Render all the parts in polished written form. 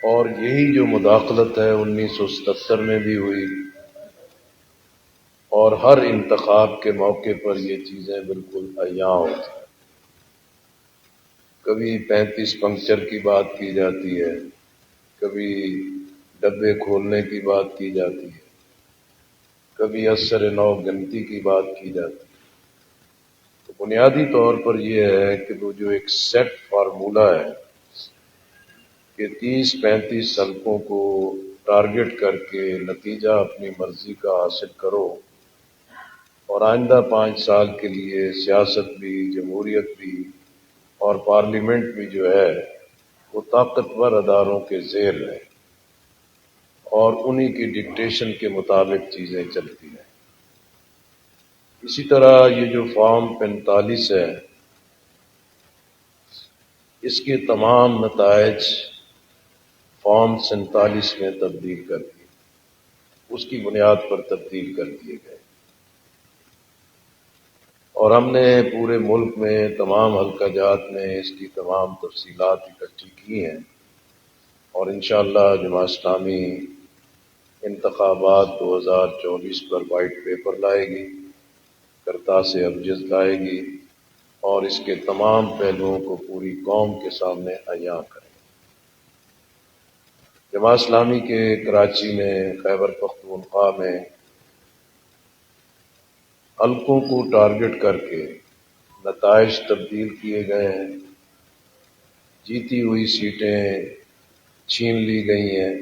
اور یہی جو مداخلت ہے 1977 میں بھی ہوئی، اور ہر انتخاب کے موقع پر یہ چیزیں بالکل عیاں ہوتی ہیں۔ کبھی 35 پنکچر کی بات کی جاتی ہے، کبھی ڈبے کھولنے کی بات کی جاتی ہے، کبھی اثر نو گنتی کی بات کی جاتی ہے۔ تو بنیادی طور پر یہ ہے کہ وہ جو ایک سیٹ فارمولہ ہے کہ 30-35 حلقوں کو ٹارگٹ کر کے نتیجہ اپنی مرضی کا حاصل کرو، اور آئندہ 5 سال کے لیے سیاست بھی، جمہوریت بھی اور پارلیمنٹ بھی جو ہے وہ طاقتور اداروں کے زیر رہے اور انہی کی ڈکٹیشن کے مطابق چیزیں چلتی ہیں۔ اسی طرح یہ جو فارم 45 ہے، اس کے تمام نتائج فارم 47 میں تبدیل کر دیے، اس کی بنیاد پر تبدیل کر دیے گئے، اور ہم نے پورے ملک میں تمام حلقہ جات میں اس کی تمام تفصیلات اکٹھی کی ہیں، اور انشاءاللہ جماعت اسلامی انتخابات 2024 پر وائٹ پیپر لائے گی، کرتاس ابجد لائے گی، اور اس کے تمام پہلوؤں کو پوری قوم کے سامنے عیاں کریں۔ جماعت اسلامی کے کراچی میں، خیبر پختونخوا میں حلقوں کو ٹارگٹ کر کے نتائج تبدیل کیے گئے ہیں، جیتی ہوئی سیٹیں چھین لی گئی ہیں،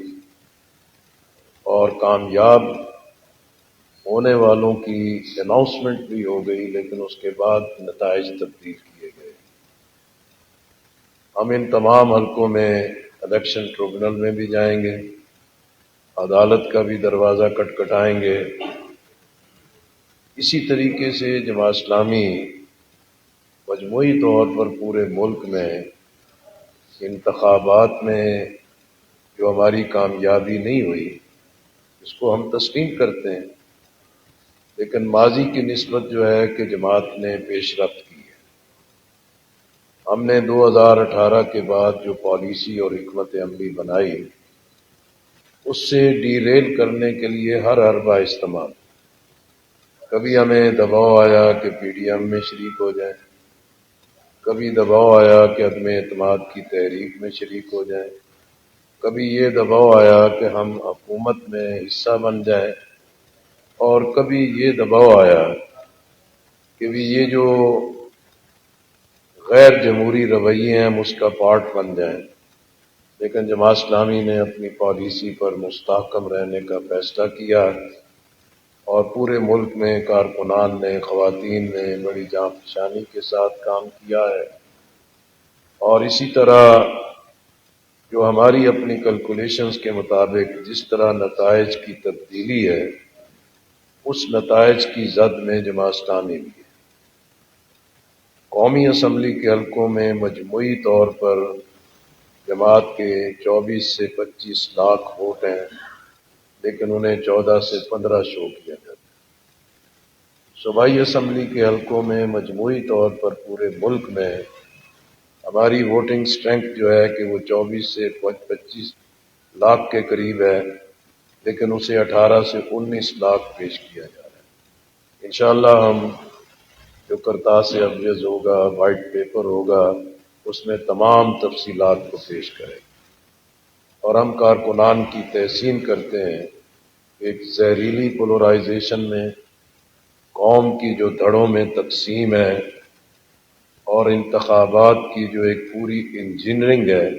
اور کامیاب ہونے والوں کی اناؤنسمنٹ بھی ہو گئی، لیکن اس کے بعد نتائج تبدیل کیے گئے۔ ہم ان تمام حلقوں میں الیکشن ٹریبونل میں بھی جائیں گے، عدالت کا بھی دروازہ کھٹکھٹائیں گے۔ اسی طریقے سے جماعت اسلامی مجموعی طور پر پورے ملک میں انتخابات میں جو ہماری کامیابی نہیں ہوئی اس کو ہم تسلیم کرتے ہیں، لیکن ماضی کی نسبت جو ہے کہ جماعت نے پیش رفت کی ہے۔ ہم نے 2018 کے بعد جو پالیسی اور حکمت عملی بنائی، اس سے ڈی ریل کرنے کے لیے ہر حربہ استعمال۔ کبھی ہمیں دباؤ آیا کہ پی ڈی ایم میں شریک ہو جائیں، کبھی دباؤ آیا کہ عدم اعتماد کی تحریک میں شریک ہو جائیں، کبھی یہ دباؤ آیا کہ ہم حکومت میں حصہ بن جائیں، اور کبھی یہ دباؤ آیا کہ بھی یہ جو غیر جمہوری رویے ہیں ہم اس کا پارٹ بن جائیں۔ لیکن جماعت اسلامی نے اپنی پالیسی پر مستحکم رہنے کا فیصلہ کیا، اور پورے ملک میں کارکنان نے، خواتین نے بڑی جاں فشانی کے ساتھ کام کیا ہے، اور اسی طرح جو ہماری اپنی کیلکولیشنز کے مطابق جس طرح نتائج کی تبدیلی ہے، اس نتائج کی زد میں جماعت اسلامی بھی ہے۔ قومی اسمبلی کے حلقوں میں مجموعی طور پر جماعت کے 24 سے 25 لاکھ ووٹ ہیں، لیکن انہیں 14 سے 15 شو کیا جاتا ہے۔ صوبائی اسمبلی کے حلقوں میں مجموعی طور پر پورے ملک میں ہماری ووٹنگ سٹرینتھ جو ہے کہ وہ 24 سے 25 لاکھ کے قریب ہے، لیکن اسے 18 سے 19 لاکھ پیش کیا جا رہا ہے۔ انشاءاللہ ہم جو کرتاس ابجد ہوگا، وائٹ پیپر ہوگا، اس میں تمام تفصیلات کو پیش کریں گے، اور ہم کارکنان کی تحسین کرتے ہیں کہ ایک زہریلی پولرائزیشن میں، قوم کی جو دھڑوں میں تقسیم ہے، اور انتخابات کی جو ایک پوری انجینئرنگ ہے،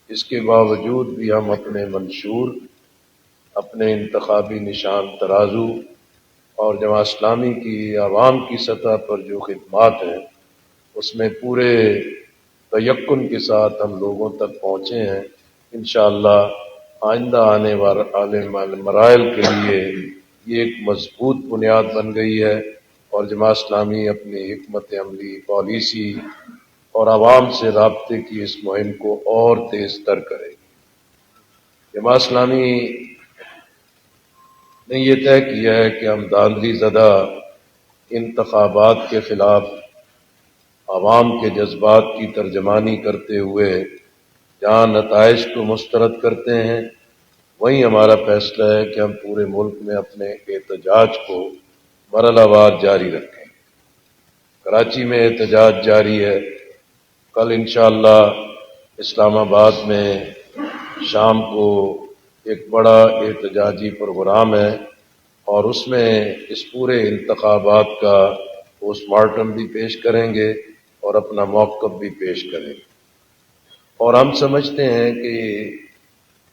اس کے باوجود بھی ہم اپنے منشور، اپنے انتخابی نشان ترازو اور جماعت اسلامی کی عوام کی سطح پر جو خدمات ہیں اس میں پورے تیقن کے ساتھ ہم لوگوں تک پہنچے ہیں۔ انشاءاللہ آئندہ آنے والے مراحل کے لیے یہ ایک مضبوط بنیاد بن گئی ہے، اور جماعت اسلامی اپنی حکمت عملی، پالیسی اور عوام سے رابطے کی اس مہم کو اور تیز تر کرے گی۔ جماعت اسلامی نے یہ طے کیا ہے کہ ہم دھاندلی زدہ انتخابات کے خلاف عوام کے جذبات کی ترجمانی کرتے ہوئے جہاں نتائج کو مسترد کرتے ہیں وہیں ہمارا فیصلہ ہے کہ ہم پورے ملک میں اپنے احتجاج کو مرحلہ وار جاری رکھیں۔ کراچی میں احتجاج جاری ہے، کل انشاءاللہ اسلام آباد میں شام کو ایک بڑا احتجاجی پروگرام ہے، اور اس میں اس پورے انتخابات کا پوسٹ مارٹم بھی پیش کریں گے اور اپنا موقف بھی پیش کریں گے۔ اور ہم سمجھتے ہیں کہ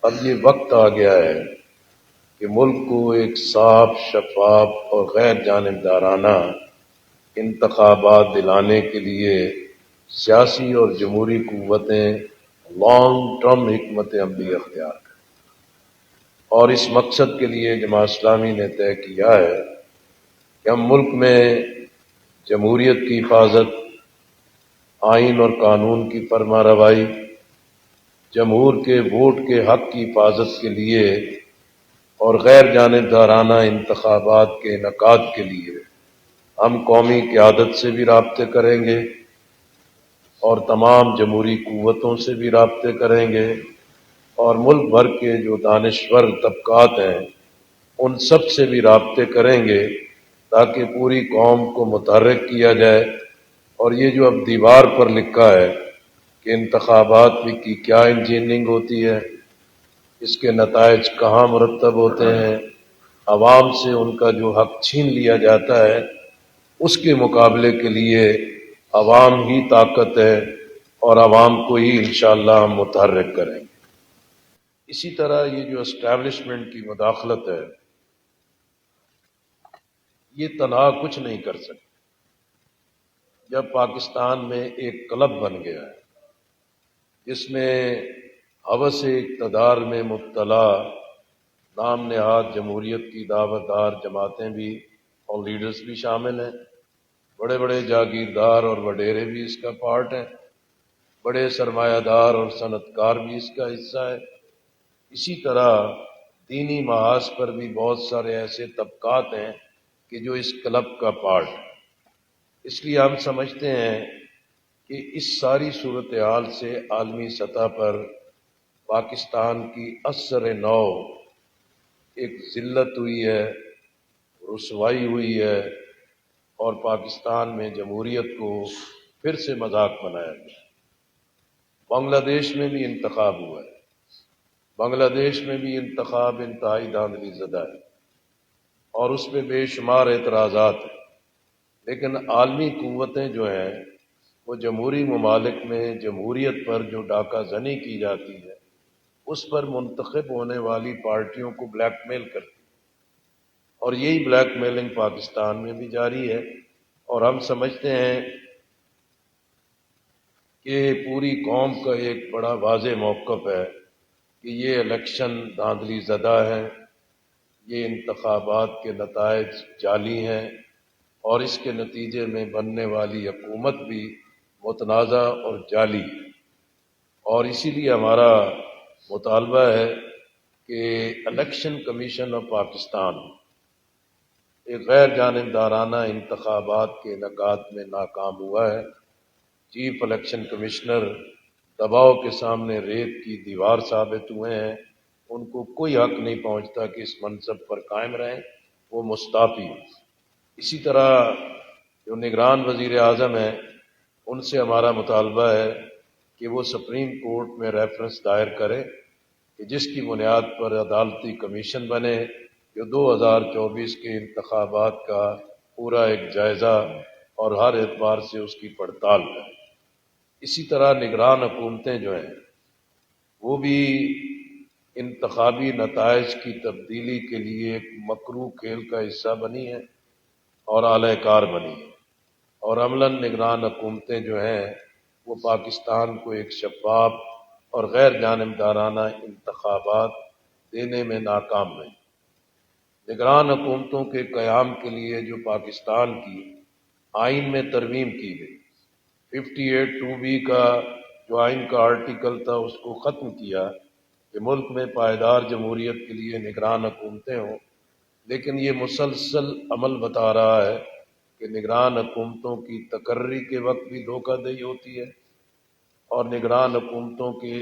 اب یہ وقت آ گیا ہے کہ ملک کو ایک صاف، شفاف اور غیر جانبدارانہ انتخابات دلانے کے لیے سیاسی اور جمہوری قوتیں لانگ ٹرم حکمت عملی اختیار کریں، اور اس مقصد کے لیے جماعت اسلامی نے طے کیا ہے کہ ہم ملک میں جمہوریت کی حفاظت، آئین اور قانون کی فرما روائی، جمہور کے ووٹ کے حق کی حفاظت کے لیے اور غیر جانبدارانہ انتخابات کے انعقاد کے لیے ہم قومی قیادت سے بھی رابطے کریں گے اور تمام جمہوری قوتوں سے بھی رابطے کریں گے، اور ملک بھر کے جو دانشور طبقات ہیں ان سب سے بھی رابطے کریں گے تاکہ پوری قوم کو متحرک کیا جائے۔ اور یہ جو اب دیوار پر لکھا ہے کہ انتخابات کی کیا انجینئرنگ ہوتی ہے، اس کے نتائج کہاں مرتب ہوتے ہیں، عوام سے ان کا جو حق چھین لیا جاتا ہے، اس کے مقابلے کے لیے عوام ہی طاقت ہے اور عوام کو ہی انشاءاللہ ہم متحرک کریں گے۔ اسی طرح یہ جو اسٹیبلشمنٹ کی مداخلت ہے، یہ تنہا کچھ نہیں کر سکتی۔ جب پاکستان میں ایک کلب بن گیا ہے جس میں ہوس اقتدار میں مبتلا نام نہاد جمہوریت کی دعوت دار جماعتیں بھی اور لیڈرز بھی شامل ہیں، بڑے بڑے جاگیردار اور وڈیرے بھی اس کا پارٹ ہیں، بڑے سرمایہ دار اور صنعت کار بھی اس کا حصہ ہے، اسی طرح دینی محاذ پر بھی بہت سارے ایسے طبقات ہیں کہ جو اس کلب کا پارٹ ہے۔ اس لیے ہم سمجھتے ہیں کہ اس ساری صورتحال سے عالمی سطح پر پاکستان کی اثر نو ایک ذلت ہوئی ہے، رسوائی ہوئی ہے، اور پاکستان میں جمہوریت کو پھر سے مذاق بنایا گیا۔ بنگلہ دیش میں بھی انتخاب ہوا ہے، بنگلہ دیش میں بھی انتخاب انتہائی دھاندلی زدہ ہے اور اس پہ بے شمار اعتراضات ہیں، لیکن عالمی قوتیں جو ہیں وہ جمہوری ممالک میں جمہوریت پر جو ڈاکہ زنی کی جاتی ہے اس پر منتخب ہونے والی پارٹیوں کو بلیک میل کرتی ہیں، اور یہی بلیک میلنگ پاکستان میں بھی جاری ہے۔ اور ہم سمجھتے ہیں کہ پوری قوم کا ایک بڑا واضح موقف ہے کہ یہ الیکشن دھاندلی زدہ ہے، یہ انتخابات کے نتائج جعلی ہیں، اور اس کے نتیجے میں بننے والی حکومت بھی متنازع اور جعلی ہے۔ اور اسی لیے ہمارا مطالبہ ہے کہ الیکشن کمیشن آف پاکستان ایک غیر جانبدارانہ انتخابات کے انعقاد میں ناکام ہوا ہے۔ چیف الیکشن کمشنر دباؤ کے سامنے ریت کی دیوار ثابت ہوئے ہیں، ان کو کوئی حق نہیں پہنچتا کہ اس منصب پر قائم رہیں، وہ مستعفی ہیں۔ اسی طرح جو نگران وزیر اعظم ہیں ان سے ہمارا مطالبہ ہے کہ وہ سپریم کورٹ میں ریفرنس دائر کرے کہ جس کی بنیاد پر عدالتی کمیشن بنے جو 2024 کے انتخابات کا پورا ایک جائزہ اور ہر اعتبار سے اس کی پڑتال کرے۔ اسی طرح نگران حکومتیں جو ہیں وہ بھی انتخابی نتائج کی تبدیلی کے لیے ایک مکروہ کھیل کا حصہ بنی ہے اور اعلی کار بنی ہے، اور عملاً نگران حکومتیں جو ہیں وہ پاکستان کو ایک شفاف اور غیر جانبدارانہ انتخابات دینے میں ناکام رہیں۔ نگران حکومتوں کے قیام کے لیے جو پاکستان کی آئین میں ترمیم کی گئی، 58(2)B کا جو آئین کا آرٹیکل تھا اس کو ختم کیا کہ ملک میں پائیدار جمہوریت کے لیے نگران حکومتیں ہوں، لیکن یہ مسلسل عمل بتا رہا ہے کہ نگران حکومتوں کی تقرری کے وقت بھی دھوکہ دہی ہوتی ہے، اور نگران حکومتوں کے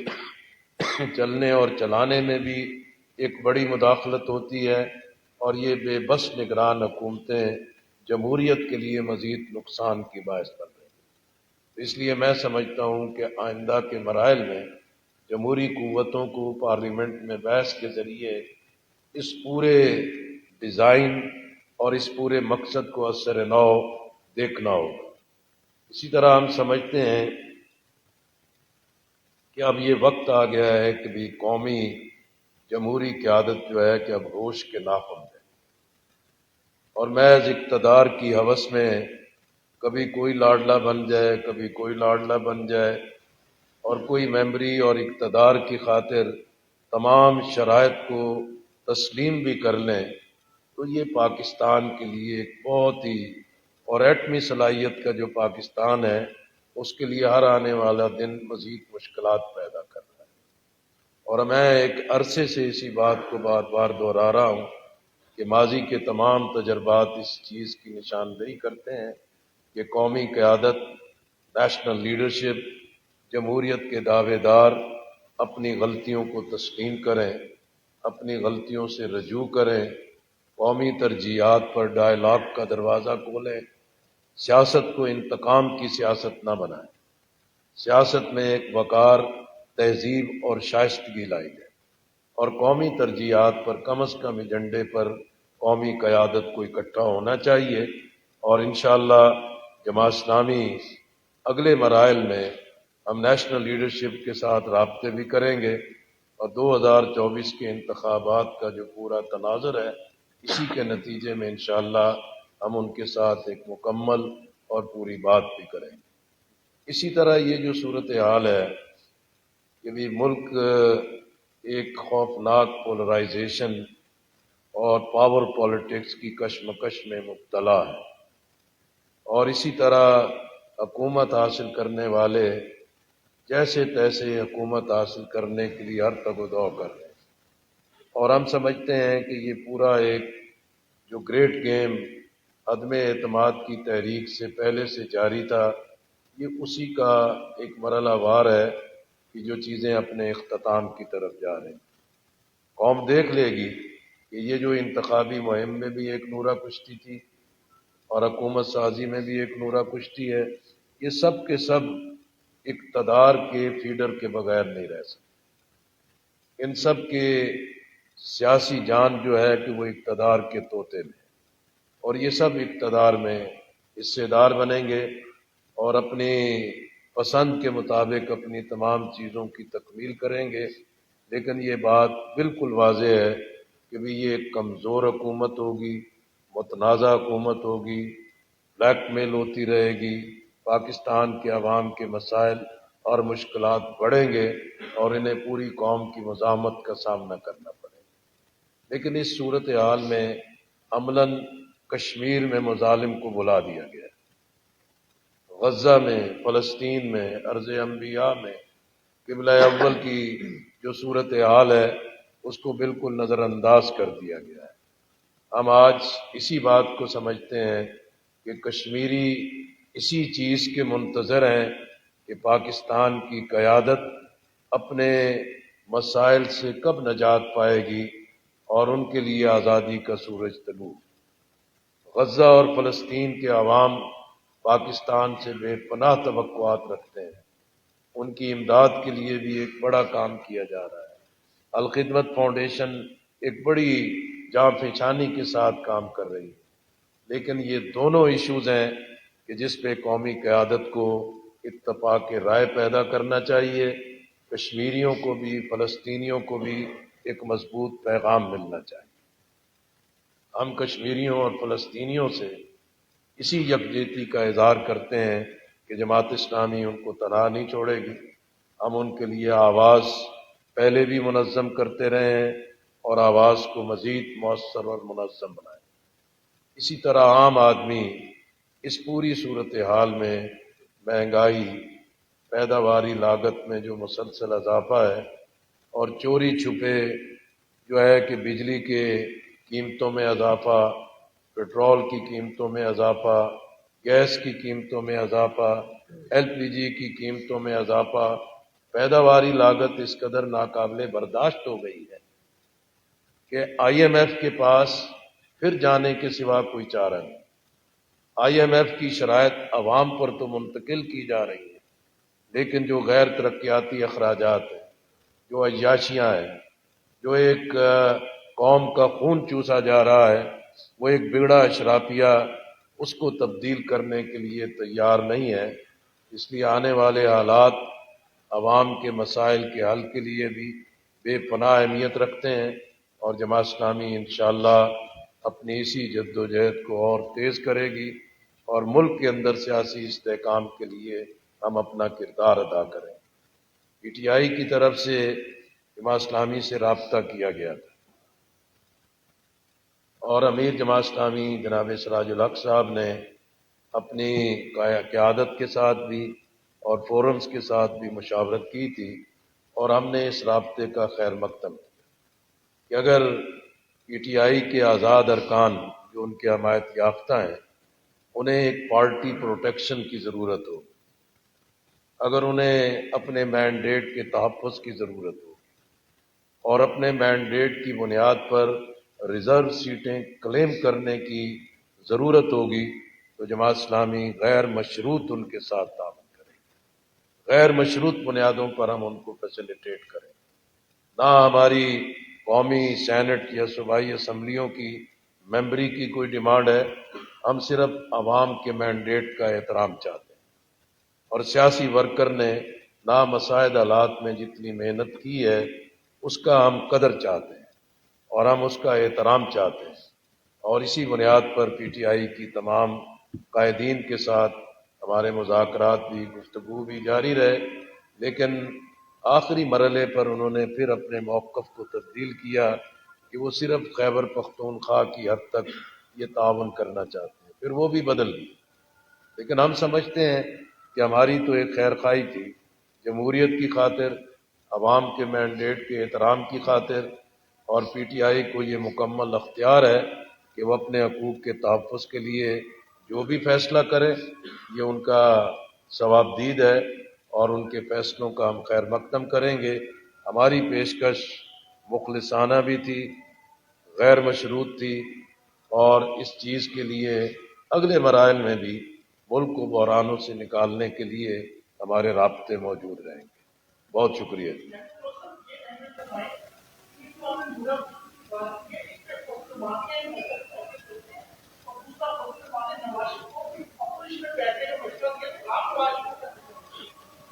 چلنے اور چلانے میں بھی ایک بڑی مداخلت ہوتی ہے، اور یہ بے بس نگران حکومتیں جمہوریت کے لیے مزید نقصان کی باعث بن رہی ہیں۔ اس لیے میں سمجھتا ہوں کہ آئندہ کے مراحل میں جمہوری قوتوں کو پارلیمنٹ میں بحث کے ذریعے اس پورے ڈیزائن اور اس پورے مقصد کو اثر نو دیکھنا ہوگا۔ اسی طرح ہم سمجھتے ہیں کہ اب یہ وقت آ گیا ہے کہ بھی قومی جمہوری قیادت جو ہے کہ اب ہوش کے ناخن ہے، اور محض اقتدار کی ہوس میں کبھی کوئی لاڈلا بن جائے، کبھی کوئی لاڈلا بن جائے، اور کوئی ممبری اور اقتدار کی خاطر تمام شرائط کو تسلیم بھی کر لیں، تو یہ پاکستان کے لیے ایک بہت ہی، اور ایٹمی صلاحیت کا جو پاکستان ہے اس کے لیے ہر آنے والا دن مزید مشکلات پیدا کر رہا ہے۔ اور میں ایک عرصے سے اسی بات کو بار بار دہرا رہا ہوں کہ ماضی کے تمام تجربات اس چیز کی نشاندہی کرتے ہیں کہ قومی قیادت، نیشنل لیڈرشپ، جمہوریت کے دعوے دار اپنی غلطیوں کو تسلیم کریں، اپنی غلطیوں سے رجوع کریں، قومی ترجیحات پر ڈائلاگ کا دروازہ کھولیں، سیاست کو انتقام کی سیاست نہ بنائیں، سیاست میں ایک وقار، تہذیب اور شائستگی لائی جائے، اور قومی ترجیحات پر کم از کم ایجنڈے پر قومی قیادت کو اکٹھا ہونا چاہیے۔ اور انشاءاللہ جماعت اسلامی اگلے مراحل میں ہم نیشنل لیڈرشپ کے ساتھ رابطے بھی کریں گے، اور 2024 کے انتخابات کا جو پورا تناظر ہے اسی کے نتیجے میں انشاءاللہ ہم ان کے ساتھ ایک مکمل اور پوری بات بھی کریں گے۔ اسی طرح یہ جو صورتحال ہے کہ بھی ملک ایک خوفناک پولرائزیشن اور پاور پالیٹکس کی کشمکش میں مبتلا ہے، اور اسی طرح حکومت حاصل کرنے والے جیسے تیسے حکومت حاصل کرنے کے لیے ہر تگ و دو کر رہے ہیں، اور ہم سمجھتے ہیں کہ یہ پورا ایک جو گریٹ گیم عدم اعتماد کی تحریک سے پہلے سے جاری تھا، یہ اسی کا ایک مرحلہ وار ہے کہ جو چیزیں اپنے اختتام کی طرف جا رہی ہیں۔ قوم دیکھ لے گی کہ یہ جو انتخابی مہم میں بھی ایک نورہ کشتی تھی، اور حکومت سازی میں بھی ایک نورہ کشتی ہے، یہ سب کے سب اقتدار کے فیڈر کے بغیر نہیں رہ سکتے۔ ان سب کے سیاسی جان جو ہے کہ وہ اقتدار کے طوطے میں، اور یہ سب اقتدار میں حصے دار بنیں گے اور اپنی پسند کے مطابق اپنی تمام چیزوں کی تکمیل کریں گے، لیکن یہ بات بالکل واضح ہے کہ بھی یہ ایک کمزور حکومت ہوگی، متنازع حکومت ہوگی، بلیک میل ہوتی رہے گی، پاکستان کے عوام کے مسائل اور مشکلات بڑھیں گے اور انہیں پوری قوم کی مزاحمت کا سامنا کرنا پڑے گا۔ لیکن اس صورتحال میں عملاً کشمیر میں مظالم کو بلا دیا گیا ہے، غزہ میں، فلسطین میں، ارض انبیاء میں قبلہ اول کی جو صورتحال ہے اس کو بالکل نظر انداز کر دیا گیا ہے۔ ہم آج اسی بات کو سمجھتے ہیں کہ کشمیری اسی چیز کے منتظر ہیں کہ پاکستان کی قیادت اپنے مسائل سے کب نجات پائے گی اور ان کے لیے آزادی کا سورج طلوع۔ غزہ اور فلسطین کے عوام پاکستان سے بے پناہ توقعات رکھتے ہیں، ان کی امداد کے لیے بھی ایک بڑا کام کیا جا رہا ہے۔ الخدمت فاؤنڈیشن ایک بڑی جاں پہچانی کے ساتھ کام کر رہی ہے، لیکن یہ دونوں ایشوز ہیں کہ جس پہ قومی قیادت کو اتفاق رائے پیدا کرنا چاہیے، کشمیریوں کو بھی، فلسطینیوں کو بھی ایک مضبوط پیغام ملنا چاہیے۔ ہم کشمیریوں اور فلسطینیوں سے اسی یکجہتی کا اظہار کرتے ہیں کہ جماعت اسلامی ان کو تنہا نہیں چھوڑے گی۔ ہم ان کے لیے آواز پہلے بھی منظم کرتے رہے ہیں اور آواز کو مزید مؤثر اور منظم بنائیں۔ اسی طرح عام آدمی اس پوری صورتحال میں مہنگائی، پیداواری لاگت میں جو مسلسل اضافہ ہے، اور چوری چھپے جو ہے کہ بجلی کے قیمتوں میں اضافہ، پیٹرول کی قیمتوں میں اضافہ، گیس کی قیمتوں میں اضافہ، ایل پی جی کی قیمتوں میں اضافہ، پیداواری لاگت اس قدر ناقابل برداشت ہو گئی ہے کہ آئی ایم ایف کے پاس پھر جانے کے سوا کوئی چارہ نہیں۔ آئی ایم ایف کی شرائط عوام پر تو منتقل کی جا رہی ہیں، لیکن جو غیر ترقیاتی اخراجات ہیں، جو عیاشیاں ہیں، جو ایک قوم کا خون چوسا جا رہا ہے، وہ ایک بگڑا اشرافیہ اس کو تبدیل کرنے کے لیے تیار نہیں ہے۔ اس لیے آنے والے حالات عوام کے مسائل کے حل کے لیے بھی بے پناہ اہمیت رکھتے ہیں، اور جماعت اسلامی انشاءاللہ اپنی اسی جد و جہد کو اور تیز کرے گی، اور ملک کے اندر سیاسی استحکام کے لیے ہم اپنا کردار ادا کریں۔ پی ٹی آئی کی طرف سے جماعت اسلامی سے رابطہ کیا گیا تھا، اور امیر جماعت اسلامی جناب سراج الحق صاحب نے اپنی قیادت کے ساتھ بھی اور فورمز کے ساتھ بھی مشاورت کی تھی، اور ہم نے اس رابطے کا خیر مقدم کیا کہ اگر پی ٹی آئی کے آزاد ارکان جو ان کے حمایت یافتہ ہیں، انہیں ایک پارٹی پروٹیکشن کی ضرورت ہو، اگر انہیں اپنے مینڈیٹ کے تحفظ کی ضرورت ہو، اور اپنے مینڈیٹ کی بنیاد پر ریزرو سیٹیں کلیم کرنے کی ضرورت ہوگی، تو جماعت اسلامی غیر مشروط ان کے ساتھ تعاون کرے گی۔ غیر مشروط بنیادوں پر ہم ان کو فیسیلیٹیٹ کریں۔ نہ ہماری قومی سینٹ یا صوبائی اسمبلیوں کی ممبری کی کوئی ڈیمانڈ ہے، ہم صرف عوام کے مینڈیٹ کا احترام چاہتے ہیں، اور سیاسی ورکر نے نامساعد حالات میں جتنی محنت کی ہے اس کا ہم قدر چاہتے ہیں، اور ہم اس کا احترام چاہتے ہیں، اور اسی بنیاد پر پی ٹی آئی کی تمام قائدین کے ساتھ ہمارے مذاکرات بھی، گفتگو بھی جاری رہے، لیکن آخری مرحلے پر انہوں نے پھر اپنے موقف کو تبدیل کیا کہ وہ صرف خیبر پختونخوا کی حد تک یہ تعاون کرنا چاہتے ہیں، پھر وہ بھی بدل گئی۔ لیکن ہم سمجھتے ہیں کہ ہماری تو ایک خیر خواہی تھی، جمہوریت کی خاطر، عوام کے مینڈیٹ کے احترام کی خاطر، اور پی ٹی آئی کو یہ مکمل اختیار ہے کہ وہ اپنے حقوق کے تحفظ کے لیے جو بھی فیصلہ کرے، یہ ان کا ثواب دید ہے، اور ان کے فیصلوں کا ہم خیر مقدم کریں گے۔ ہماری پیشکش مخلصانہ بھی تھی، غیر مشروط تھی، اور اس چیز کے لیے اگلے مراحل میں بھی ملک کو بحرانوں سے نکالنے کے لیے ہمارے رابطے موجود رہیں گے۔ بہت شکریہ۔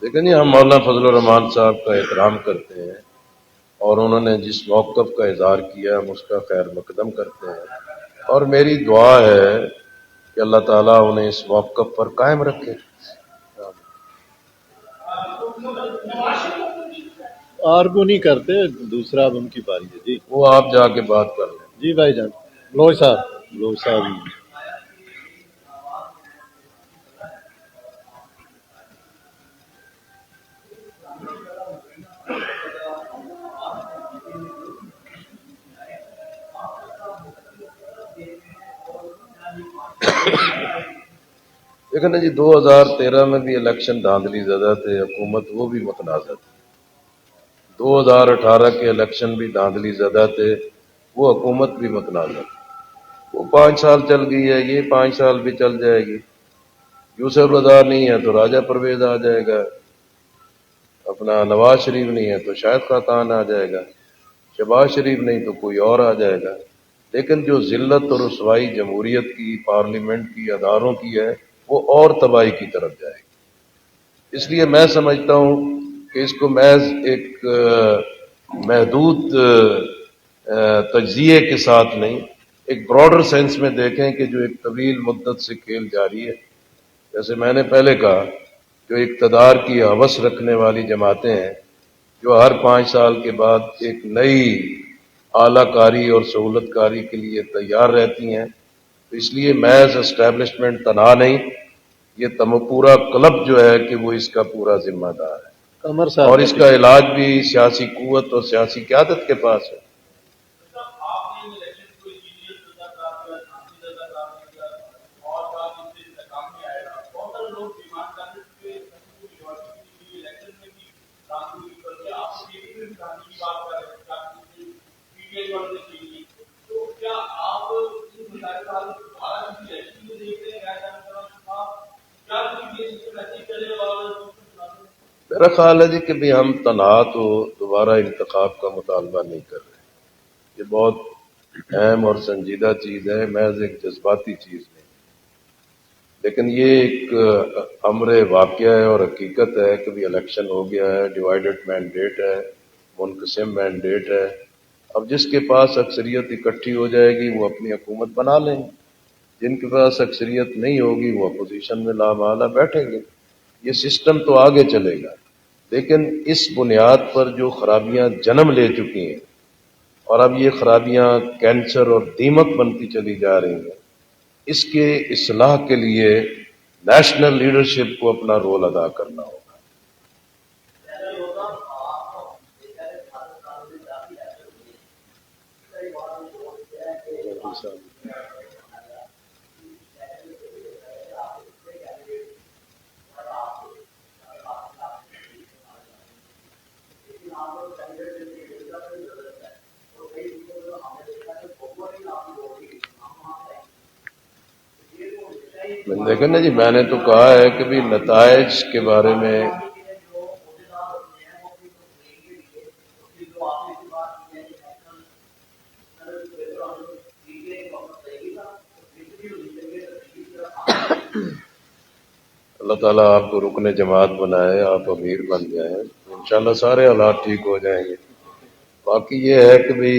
لیکن یہ ہم مولانا فضل الرحمان صاحب کا احترام کرتے ہیں، اور انہوں نے جس موقف کا اظہار کیا ہم اس کا خیر مقدم کرتے ہیں، اور میری دعا ہے کہ اللہ تعالیٰ انہیں اس موقف پر قائم رکھے۔ آرگو نہیں کرتے، دوسرا اب ان کی باری ہے جی۔ وہ آپ جا کے بات کر لیں۔ جی بھائی جان، بلوچ صاحب لیکن جی 2013 میں بھی الیکشن دھاندلی زدہ تھے، حکومت وہ بھی متنازع تھی۔ 2018 کے الیکشن بھی دھاندلی زدہ تھے، وہ حکومت بھی متنازع تھی۔ وہ 5 سال چل گئی ہے، یہ 5 سال بھی چل جائے گی۔ یوسف رضا نہیں ہے تو راجہ پرویز آ جائے گا، اپنا نواز شریف نہیں ہے تو شاہد خاقان آ جائے گا، شہباز شریف نہیں تو کوئی اور آ جائے گا۔ لیکن جو ذلت اور رسوائی جمہوریت کی، پارلیمنٹ کی، اداروں کی ہے، وہ اور تباہی کی طرف جائے گی۔ اس لیے میں سمجھتا ہوں کہ اس کو محض ایک محدود تجزیے کے ساتھ نہیں، ایک براڈر سینس میں دیکھیں کہ جو ایک طویل مدت سے کھیل جاری ہے۔ جیسے میں نے پہلے کہا، جو اقتدار کی ہوس رکھنے والی جماعتیں ہیں، جو ہر 5 سال کے بعد ایک نئی اعلیٰ کاری اور سہولت کاری کے لیے تیار رہتی ہیں، تو اس لیے محض اسٹیبلشمنٹ تنہا نہیں، یہ پورا کلب جو ہے کہ وہ اس کا پورا ذمہ دار ہے، قمر صاحب، اور اس کا علاج بھی سیاسی قوت اور سیاسی قیادت کے پاس ہے۔ میرا خیال ہے جی کہ بھی ہم تنہا تو دوبارہ انتخاب کا مطالبہ نہیں کر رہے. یہ بہت اہم اور سنجیدہ چیز ہے، محض ایک جذباتی چیز نہیں. لیکن یہ ایک امر واقعہ ہے اور حقیقت ہے کہ بھی الیکشن ہو گیا ہے، ڈیوائیڈڈ مینڈیٹ ہے، منقسم مینڈیٹ ہے. اب جس کے پاس اکثریت اکٹھی ہو جائے گی وہ اپنی حکومت بنا لیں گے، جن کے پاس اکثریت نہیں ہوگی وہ اپوزیشن میں لامحالہ بیٹھیں گے. یہ سسٹم تو آگے چلے گا، لیکن اس بنیاد پر جو خرابیاں جنم لے چکی ہیں اور اب یہ خرابیاں کینسر اور دیمک بنتی چلی جا رہی ہیں، اس کے اصلاح کے لیے نیشنل لیڈرشپ کو اپنا رول ادا کرنا ہوگا. دیکھیں نا جی، میں نے تو کہا ہے کہ بھی نتائج کے بارے میں اللہ تعالیٰ آپ کو رکن جماعت بنائے، آپ امیر بن جائیں، انشاءاللہ سارے حالات ٹھیک ہو جائیں گے. باقی یہ ہے کہ بھی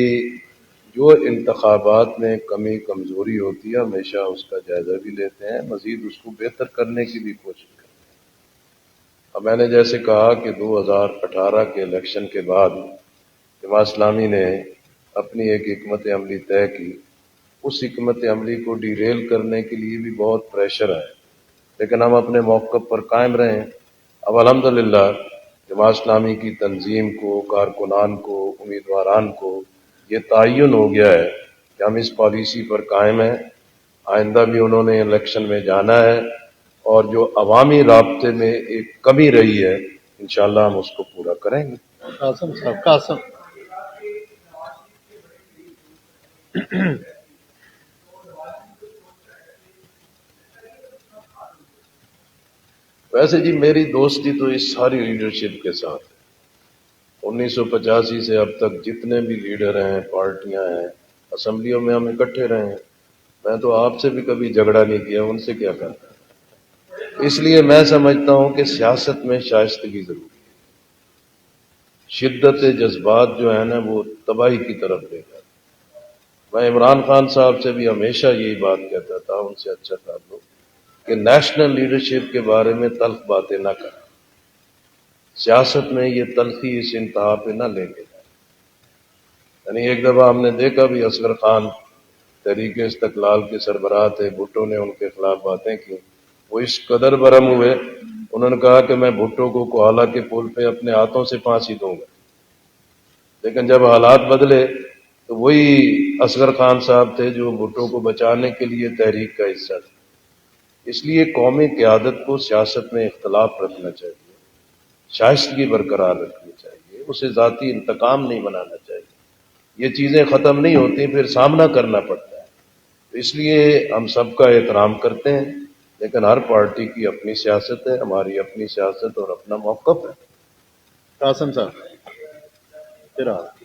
جو انتخابات میں کمی کمزوری ہوتی ہے ہمیشہ اس کا جائزہ بھی لیتے ہیں، مزید اس کو بہتر کرنے کی بھی کوشش کرتے ہیں. اب میں نے جیسے کہا کہ 2018 کے الیکشن کے بعد جماعت اسلامی نے اپنی ایک حکمت عملی طے کی. اس حکمت عملی کو ڈیریل کرنے کے لیے بھی بہت پریشر ہے، لیکن ہم اپنے موقف پر قائم رہیں. اب الحمدللہ جماعت اسلامی کی تنظیم کو، کارکنان کو، امیدواران کو یہ تعین ہو گیا ہے کہ ہم اس پالیسی پر قائم ہیں. آئندہ بھی انہوں نے الیکشن میں جانا ہے، اور جو عوامی رابطے میں ایک کمی رہی ہے انشاءاللہ ہم اس کو پورا کریں گے. قاسم صاحب، قاسم ویسے جی میری دوستی تو اس ساری لیڈرشپ کے ساتھ ہے. 1985 سے اب تک جتنے بھی لیڈر ہیں، پارٹیاں ہیں، اسمبلیوں میں ہم اکٹھے رہے ہیں. میں تو آپ سے بھی کبھی جھگڑا نہیں کیا، ان سے کیا کرنا. اس لیے میں سمجھتا ہوں کہ سیاست میں شائستگی ضروری ہے. شدت جذبات جو ہے نا وہ تباہی کی طرف لے جاتی. میں عمران خان صاحب سے بھی ہمیشہ یہی بات کہتا تھا، ان سے اچھا تعلق، کہ نیشنل لیڈرشپ کے بارے میں تلخ باتیں نہ کریں. سیاست میں یہ تلخی اس انتہا پہ نہ لے کے جائیں. یعنی ایک دفعہ ہم نے دیکھا بھی اصغر خان تحریک استقلال کے سربراہ تھے، بھٹو نے ان کے خلاف باتیں کی. وہ اس قدر برہم ہوئے، انہوں نے کہا کہ میں بھٹو کو کوہالہ کے پل پہ اپنے ہاتھوں سے پھانسی دوں گا. لیکن جب حالات بدلے تو وہی اصغر خان صاحب تھے جو بھٹو کو بچانے کے لیے تحریک کا حصہ تھے. اس لیے قومی قیادت کو سیاست میں اختلاف رکھنا چاہیے، شائستگی برقرار رکھنی چاہیے، اسے ذاتی انتقام نہیں بنانا چاہیے. یہ چیزیں ختم نہیں ہوتی، پھر سامنا کرنا پڑتا ہے. تو اس لیے ہم سب کا احترام کرتے ہیں، لیکن ہر پارٹی کی اپنی سیاست ہے، ہماری اپنی سیاست اور اپنا موقف ہے. قاسم صاحب پھر آپ.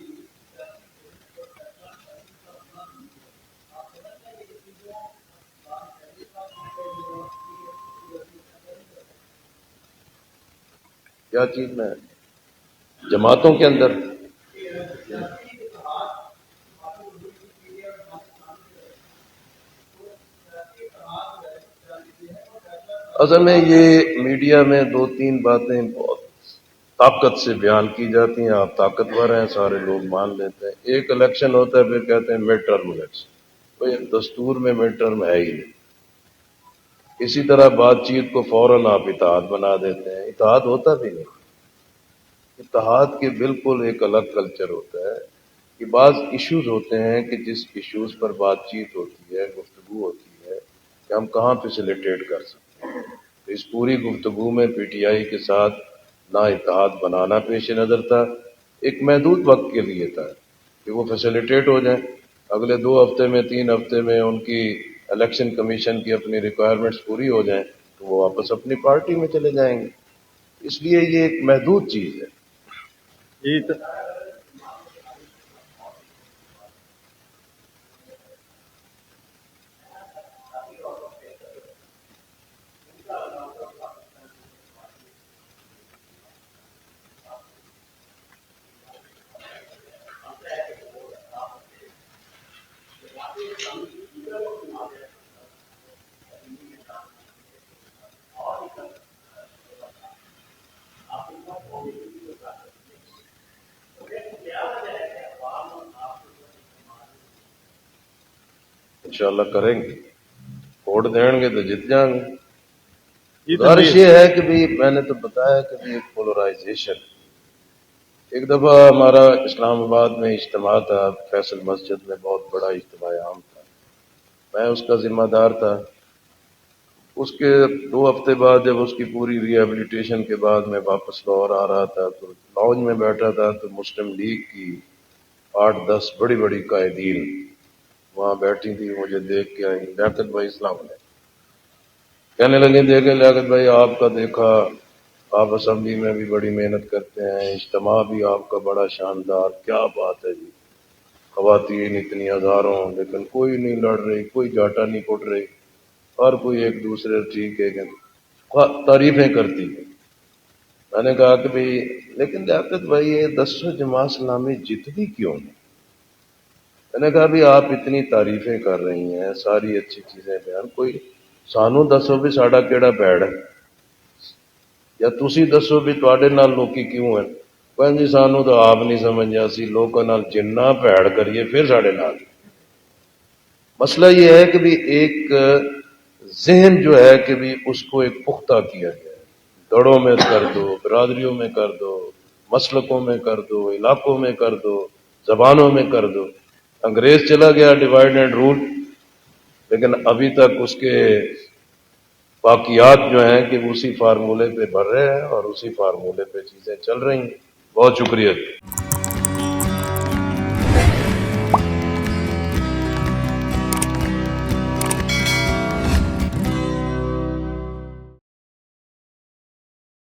کیا چیز میں جماعتوں کے اندر اصل میں یہ میڈیا میں دو تین باتیں بہت طاقت سے بیان کی جاتی ہیں. آپ طاقتور ہیں، سارے لوگ مان لیتے ہیں. ایک الیکشن ہوتا ہے پھر کہتے ہیں مڈ ٹرم الیکشن. کوئی دستور میں مڈ ٹرم ہے ہی نہیں. اسی طرح بات چیت کو فوراً آپ اتحاد بنا دیتے ہیں، اتحاد ہوتا بھی نہیں. اتحاد کے بالکل ایک الگ کلچر ہوتا ہے کہ بعض ایشوز ہوتے ہیں کہ جس ایشوز پر بات چیت ہوتی ہے، گفتگو ہوتی ہے کہ ہم کہاں فیسیلیٹیٹ کر سکتے ہیں. تو اس پوری گفتگو میں پی ٹی آئی کے ساتھ نہ اتحاد بنانا پیش نظر تھا. ایک محدود وقت کے لیے تھا کہ وہ فیسیلیٹیٹ ہو جائیں، اگلے 2 ہفتے میں 3 ہفتے میں ان کی الیکشن کمیشن کی اپنی ریکوائرمنٹس پوری ہو جائیں تو وہ واپس اپنی پارٹی میں چلے جائیں گے. اس لیے یہ ایک محدود چیز ہے. یہ تو انشاءاللہ کریں گے، ووٹ دیں گے تو جت جائیں گے. یہ تو گزارش یہ ہے کہ بھی میں نے تو بتایا کہ بھی ایک پولرائزیشن. ایک دفعہ ہمارا اسلام آباد میں اجتماع تھا، فیصل مسجد میں بہت بڑا اجتماع عام تھا، میں اس کا ذمہ دار تھا. اس کے 2 ہفتے بعد جب اس کی پوری ریہیبلیٹیشن کے بعد میں واپس لاہور آ رہا تھا تو لاؤنج میں بیٹھا تھا تو مسلم لیگ کی 8-10 بڑی بڑی قائدین وہاں بیٹھی تھی. مجھے دیکھ کے آئی، لیاقت بھائی السلام علیکم. کہنے لگے دیکھے لیاقت بھائی آپ کا دیکھا، آپ اسمبلی میں بھی بڑی محنت کرتے ہیں، اجتماع بھی آپ کا بڑا شاندار، کیا بات ہے جی. خواتین اتنی ہزاروں لیکن کوئی نہیں لڑ رہی، کوئی جاٹا نہیں پڑ رہی، ہر کوئی ایک دوسرے ٹھیک ہے کہ تعریفیں کرتی ہیں. میں نے کہا کہ بھئی لیکن لیاقت بھائی یہ 10 جماعت اسلامی جتنی کیوں نہیں؟ میں نے کہا بھی آپ اتنی تعریفیں کر رہی ہیں، ساری اچھی چیزیں بیان، کوئی سانو دسو بھی ساڈا کیڑا بیڑ ہے، یا تسی دسو بھی تواڈے نال لوکی کیوں ہیں. کہیں جی سانو تو آپ نہیں سمجھا، سی لوکاں نال جنہ بھیڑ کریے پھر ساڈے نال. مسئلہ یہ ہے کہ بھی ایک ذہن جو ہے کہ بھی اس کو ایک پختہ کیا گیا ہے. دڑوں میں کر دو، برادریوں میں کر دو، مسلکوں میں کر دو، علاقوں میں کر دو، زبانوں میں کر دو. انگریز چلا گیا ڈیوائڈ اینڈ رول، لیکن ابھی تک اس کے باقیات جو ہیں کہ اسی فارمولے پہ بھر رہے ہیں اور اسی فارمولے پہ چیزیں چل رہی ہیں. بہت شکریہ.